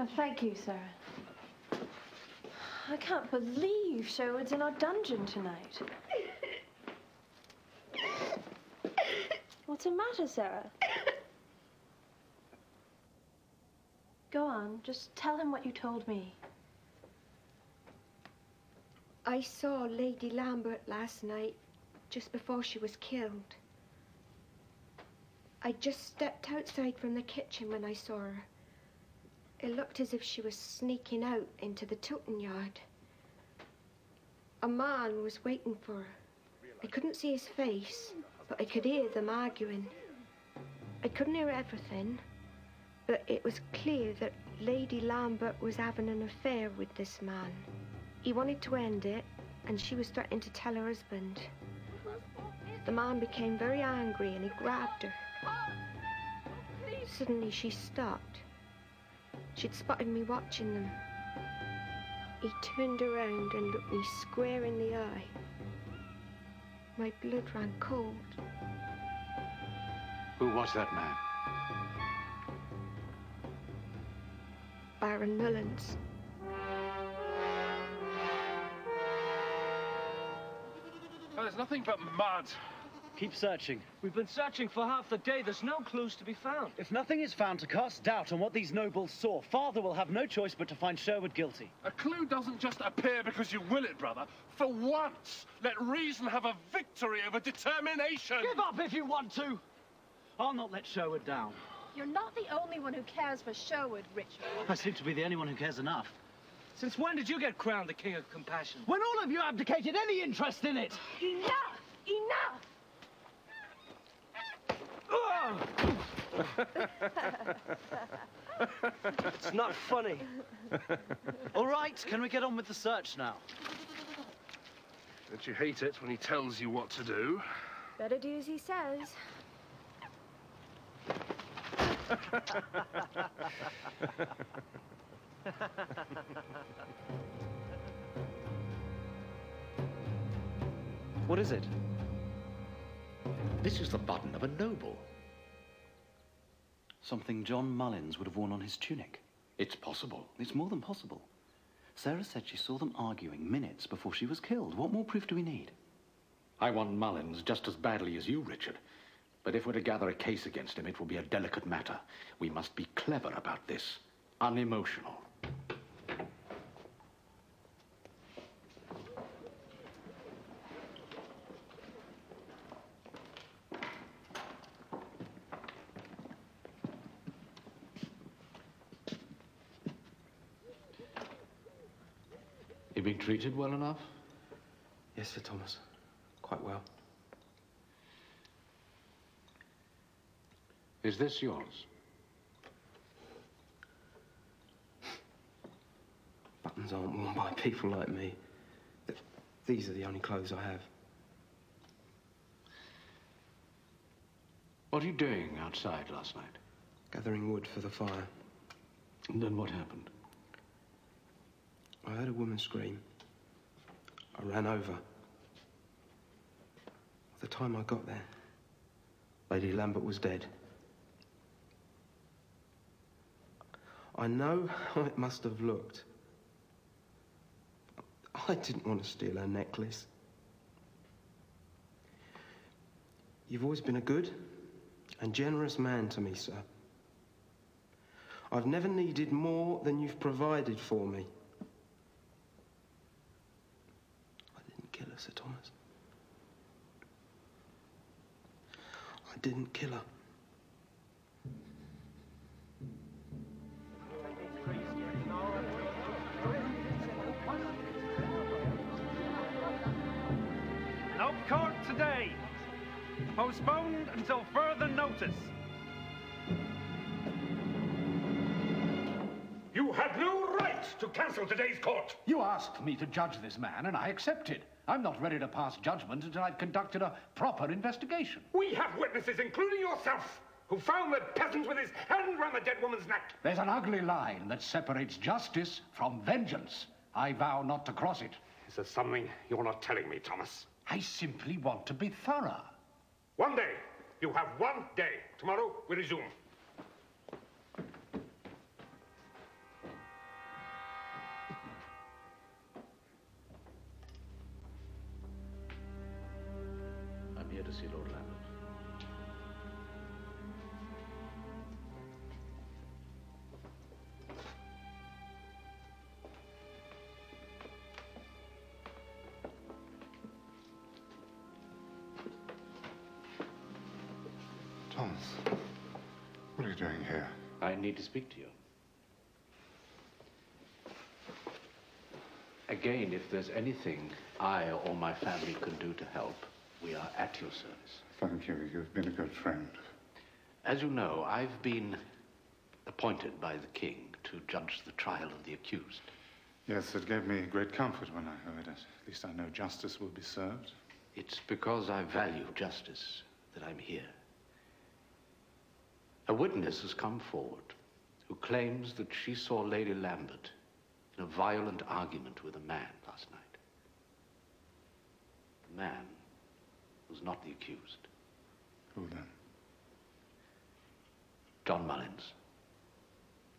Oh, thank you, Sarah. I can't believe Sherwood's in our dungeon tonight. What's the matter, Sarah? Go on, just tell him what you told me. I saw Lady Lambert last night, just before she was killed. I just stepped outside from the kitchen when I saw her. It looked as if she was sneaking out into the tilting yard. A man was waiting for her. I couldn't see his face, but I could hear them arguing. I couldn't hear everything, but it was clear that Lady Lambert was having an affair with this man. He wanted to end it, and she was starting to tell her husband. The man became very angry and he grabbed her. Suddenly she stopped. She'd spotted me watching them. He turned around and looked me square in the eye. My blood ran cold. Who was that man? Baron Mullins. Oh, there's nothing but mud. Keep searching. We've been searching for half the day. There's no clues to be found. If nothing is found to cast doubt on what these nobles saw, Father will have no choice but to find Sherwood guilty. A clue doesn't just appear because you will it, brother. For once, let reason have a victory over determination. Give up if you want to. I'll not let Sherwood down. You're not the only one who cares for Sherwood, Richard. I seem to be the only one who cares enough. Since when did you get crowned the King of Compassion? When all of you abdicated any interest in it! Enough! Enough! It's not funny. All right, can we get on with the search now? Don't you hate it when he tells you what to do? Better do as he says. What is it? This is the button of a noble. Something John Mullins would have worn on his tunic. It's possible. It's more than possible. Sarah said she saw them arguing minutes before she was killed. What more proof do we need? I want Mullins just as badly as you, Richard. But if we're to gather a case against him, it will be a delicate matter. We must be clever about this, unemotional. You been treated well enough? Yes, Sir Thomas. Quite well. Is this yours? Buttons aren't worn by people like me. These are the only clothes I have. What are you doing outside last night? Gathering wood for the fire. And then what happened? I heard a woman scream. I ran over. By the time I got there, Lady Lambert was dead. I know how it must have looked. I didn't want to steal her necklace. You've always been a good and generous man to me, sir. I've never needed more than you've provided for me. I didn't kill her, Sir Thomas. I didn't kill her. No court today. Postponed until further notice. You had no right to cancel today's court. You asked me to judge this man, and I accepted. I'm not ready to pass judgment until I've conducted a proper investigation. We have witnesses, including yourself, who found the peasant with his hand round the dead woman's neck. There's an ugly line that separates justice from vengeance. I vow not to cross it. Is there something you're not telling me, Thomas? I simply want to be thorough. One day. You have 1 day. Tomorrow, we resume. What are you doing here? I need to speak to you. Again, if there's anything I or my family can do to help, we are at your service. Thank you. You've been a good friend. As you know, I've been appointed by the king to judge the trial of the accused. Yes, it gave me great comfort when I heard it. At least I know justice will be served. It's because I value justice that I'm here. A witness has come forward who claims that she saw Lady Lambert in a violent argument with a man last night. The man was not the accused. Who then? John Mullins.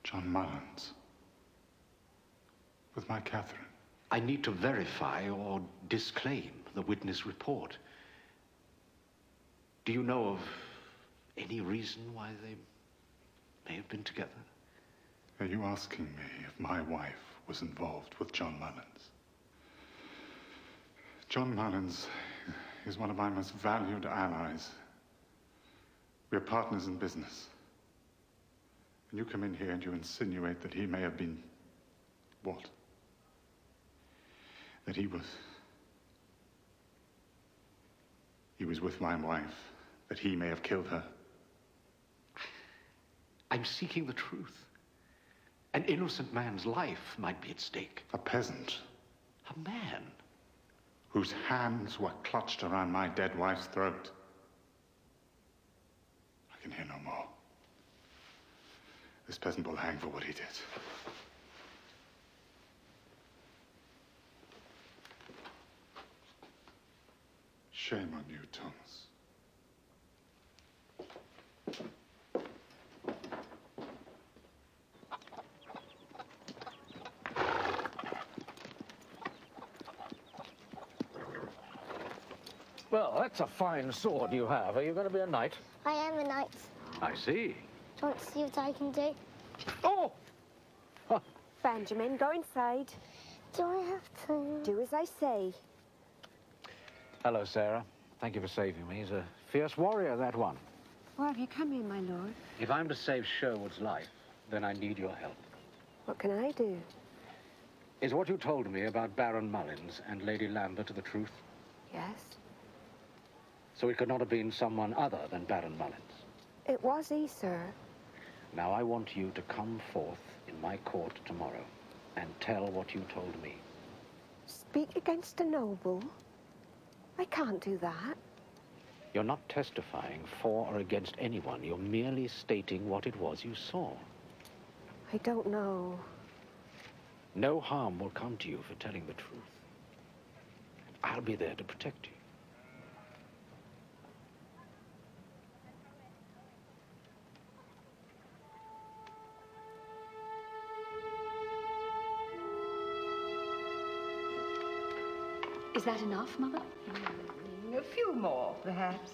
John Mullins? With my Catherine? I need to verify or disclaim the witness report. Do you know of any reason why they may have been together? Are you asking me if my wife was involved with John Mullins? John Mullins is one of my most valued allies. We're partners in business. And you come in here and you insinuate that he may have been... what? That he was with my wife, that he may have killed her. I'm seeking the truth. An innocent man's life might be at stake. A peasant. A man. Whose hands were clutched around my dead wife's throat. I can hear no more. This peasant will hang for what he did. Shame on you, Thomas. Well, that's a fine sword you have. Are you going to be a knight? I am a knight. I see. Do you want to see what I can do? Oh! Huh. Benjamin, go inside. Do I have to? Do as I say. Hello, Sarah. Thank you for saving me. He's a fierce warrior, that one. Why have you come here, my lord? If I'm to save Sherwood's life, then I need your help. What can I do? Is what you told me about Baron Mullins and Lady Lambert the truth? Yes. So it could not have been someone other than Baron Mullins? It was he, sir. Now I want you to come forth in my court tomorrow and tell what you told me. Speak against a noble? I can't do that. You're not testifying for or against anyone. You're merely stating what it was you saw. I don't know. No harm will come to you for telling the truth. I'll be there to protect you. Is that enough, Mother? A few more, perhaps.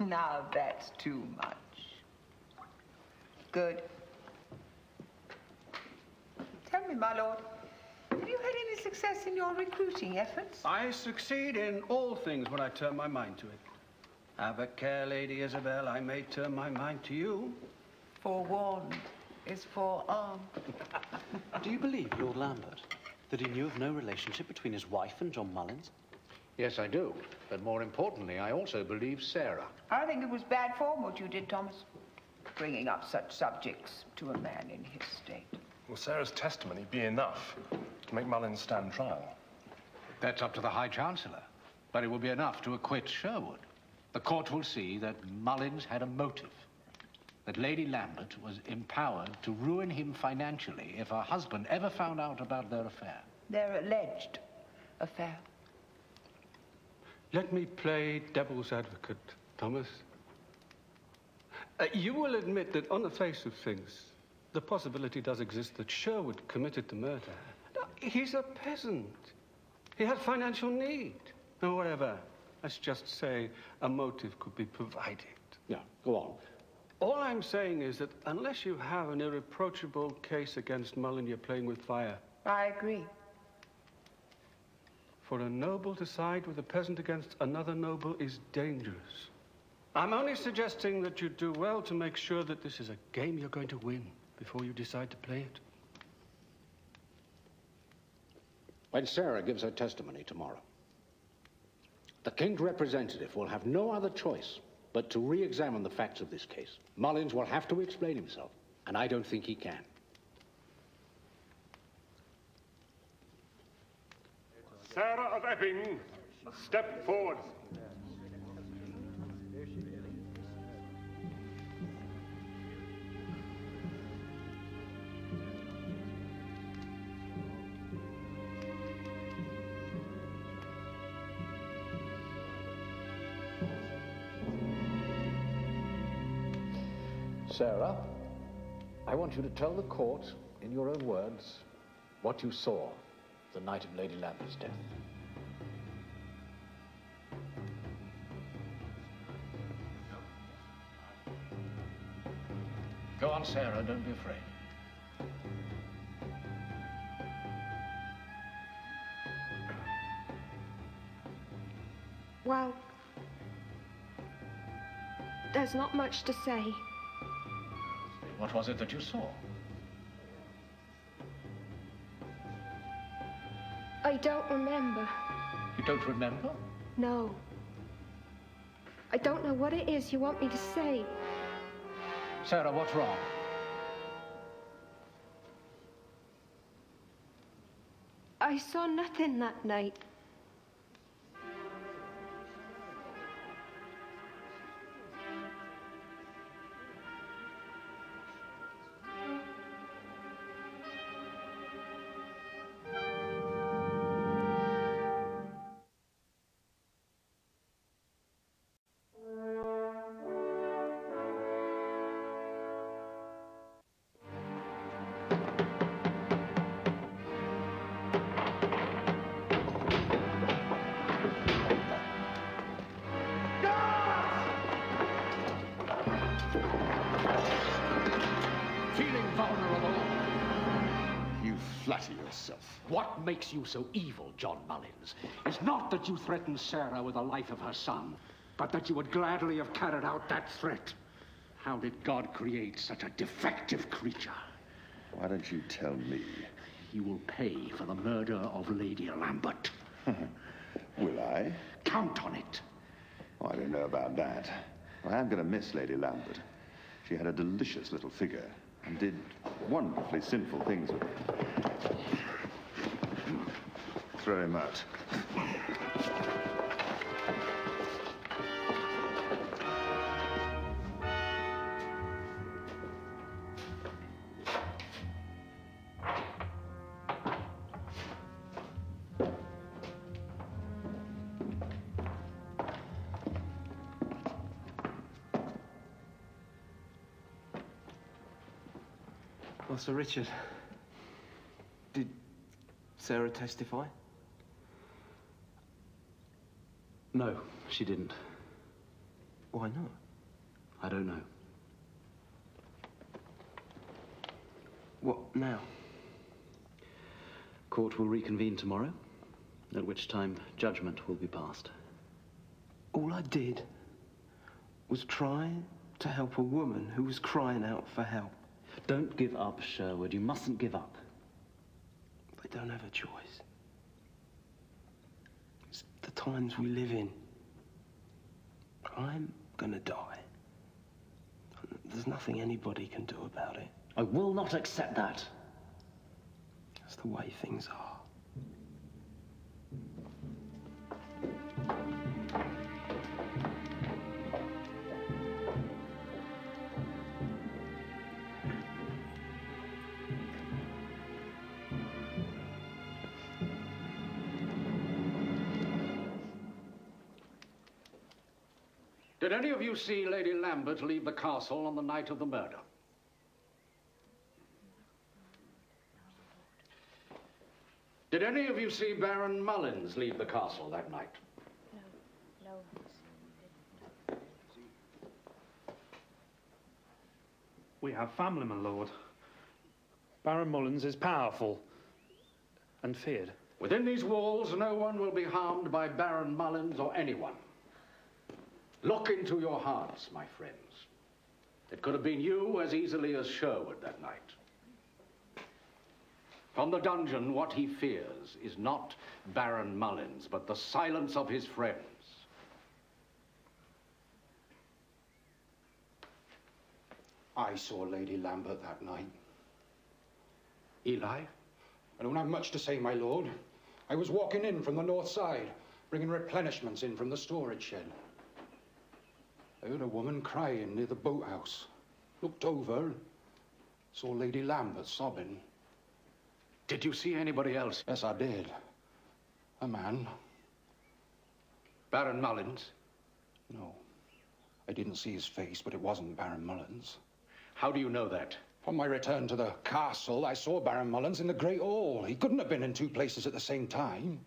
Now that's too much. Good. Tell me, my lord, have you had any success in your recruiting efforts? I succeed in all things when I turn my mind to it. Have a care, Lady Isabel. I may turn my mind to you. Forewarned is forearmed. Do you believe, Lord Lambert, that he knew of no relationship between his wife and John Mullins? Yes, I do. But more importantly, I also believe Sarah. I think it was bad form what you did, Thomas. Bringing up such subjects to a man in his state. Will Sarah's testimony be enough to make Mullins stand trial? That's up to the High Chancellor. But it will be enough to acquit Sherwood. The court will see that Mullins had a motive. That Lady Lambert was empowered to ruin him financially if her husband ever found out about their affair. Their alleged affair. Let me play devil's advocate, Thomas. You will admit that on the face of things, the possibility does exist that Sherwood committed the murder. No, he's a peasant. He had financial need. Or whatever. Let's just say a motive could be provided. Yeah, go on. All I'm saying is that unless you have an irreproachable case against Mullin, you're playing with fire. I agree. For a noble to side with a peasant against another noble is dangerous. I'm only suggesting that you do well to make sure that this is a game you're going to win before you decide to play it. When Sarah gives her testimony tomorrow, the King's representative will have no other choice but to re-examine the facts of this case. Mullins will have to explain himself, and I don't think he can. Sarah of Epping, step forward. Sarah, I want you to tell the court, in your own words, what you saw the night of Lady Lambert's death. Go on, Sarah, don't be afraid. Well, there's not much to say. What was it that you saw? I don't remember. You don't remember? No. I don't know what it is you want me to say. Sarah, what's wrong? I saw nothing that night. Flatter yourself. What makes you so evil, John Mullins, is not that you threatened Sarah with the life of her son, but that you would gladly have carried out that threat. How did God create such a defective creature? Why don't you tell me? You will pay for the murder of Lady Lambert. Will I? Count on it. Oh, I don't know about that. I am going to miss Lady Lambert. She had a delicious little figure and did wonderfully sinful things with it. Throw him out. Well, Sir Richard, did Sarah testify? No, she didn't. Why not? I don't know. What now? Court will reconvene tomorrow, at which time judgment will be passed. All I did was try to help a woman who was crying out for help. Don't give up, Sherwood. You mustn't give up. They don't have a choice. It's the times we live in. I'm gonna die. There's nothing anybody can do about it. I will not accept that. That's the way things are. Did any of you see Lady Lambert leave the castle on the night of the murder? Did any of you see Baron Mullins leave the castle that night? No. We have family, my lord. Baron Mullins is powerful and feared. Within these walls, no one will be harmed by Baron Mullins or anyone. Look into your hearts, my friends. It could have been you as easily as Sherwood that night. From the dungeon, what he fears is not Baron Mullins, but the silence of his friends. I saw Lady Lambert that night. Eli? I don't have much to say, my lord. I was walking in from the north side, bringing replenishments in from the storage shed. I heard a woman crying near the boathouse. Looked over, saw Lady Lambert sobbing. Did you see anybody else? Yes, I did. A man. Baron Mullins? No. I didn't see his face, but it wasn't Baron Mullins. How do you know that? On my return to the castle, I saw Baron Mullins in the Great Hall. He couldn't have been in two places at the same time.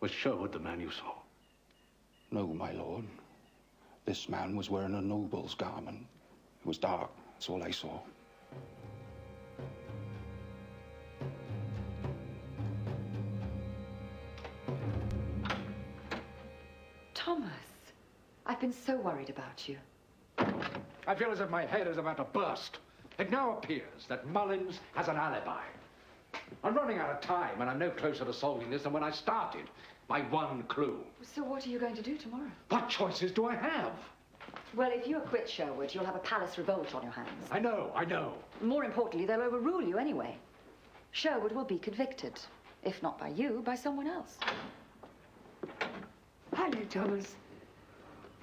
Was Sherwood the man you saw? No, my lord. This man was wearing a noble's garment. It was dark. That's all I saw. Thomas, I've been so worried about you. I feel as if my head is about to burst. It now appears that Mullins has an alibi. I'm running out of time, and I'm no closer to solving this than when I started. My one clue. So what are you going to do tomorrow? What choices do I have? Well, if you acquit Sherwood, you'll have a palace revolt on your hands. I know. More importantly, they'll overrule you anyway. Sherwood will be convicted. If not by you, by someone else. Hello, Thomas.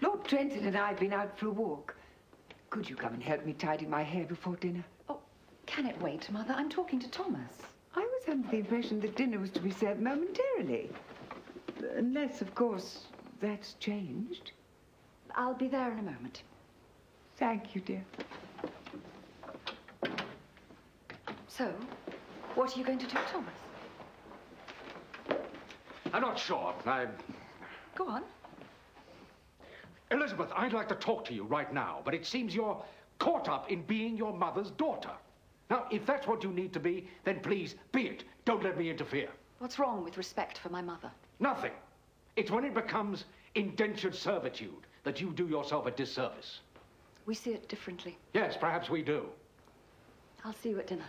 Lord Trenton and I have been out for a walk. Could you come and help me tidy my hair before dinner? Oh, can it wait, Mother? I'm talking to Thomas. I was under the impression that dinner was to be served momentarily. Unless, of course, that's changed. I'll be there in a moment. Thank you, dear. So, what are you going to do, Thomas? I'm not sure. Go on. Elizabeth, I'd like to talk to you right now, but it seems you're caught up in being your mother's daughter. Now, if that's what you need to be, then please be it. Don't let me interfere. What's wrong with respect for my mother? Nothing. It's when it becomes indentured servitude that you do yourself a disservice. We see it differently. Yes, perhaps we do. I'll see you at dinner.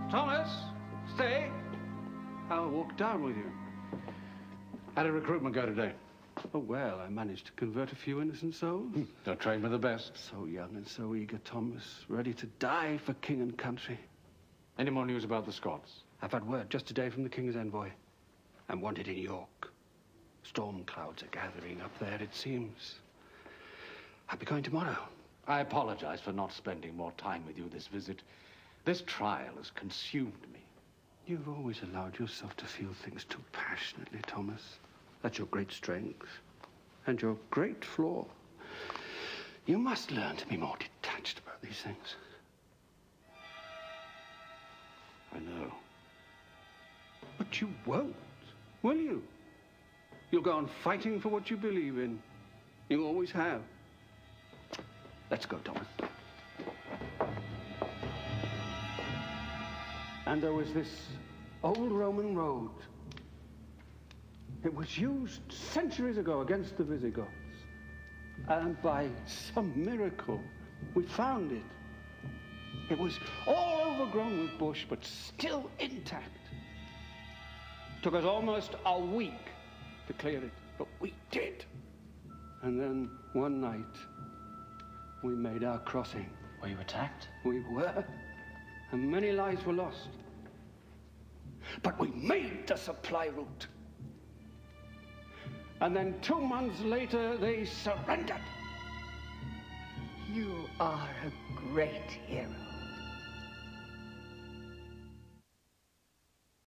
Thomas, stay. I'll walk down with you. How did recruitment go today? Oh, well, I managed to convert a few innocent souls. Don't train with the best. So young and so eager, Thomas. Ready to die for king and country. Any more news about the Scots? I've had word just today from the king's envoy. I'm wanted in York. Storm clouds are gathering up there, it seems. I'll be going tomorrow. I apologize for not spending more time with you this visit. This trial has consumed me. You've always allowed yourself to feel things too passionately, Thomas. That's your great strength and your great flaw. You must learn to be more detached about these things. I know. But you won't, will you? You'll go on fighting for what you believe in. You always have. Let's go, Thomas. And there was this old Roman road. It was used centuries ago against the Visigoths. And by some miracle, we found it. It was all overgrown with bush, but still intact. Took us almost a week to clear it, but we did. And then one night, we made our crossing. Were you attacked? We were, and many lives were lost. But we made the supply route. And then 2 months later, they surrendered. You are a great hero.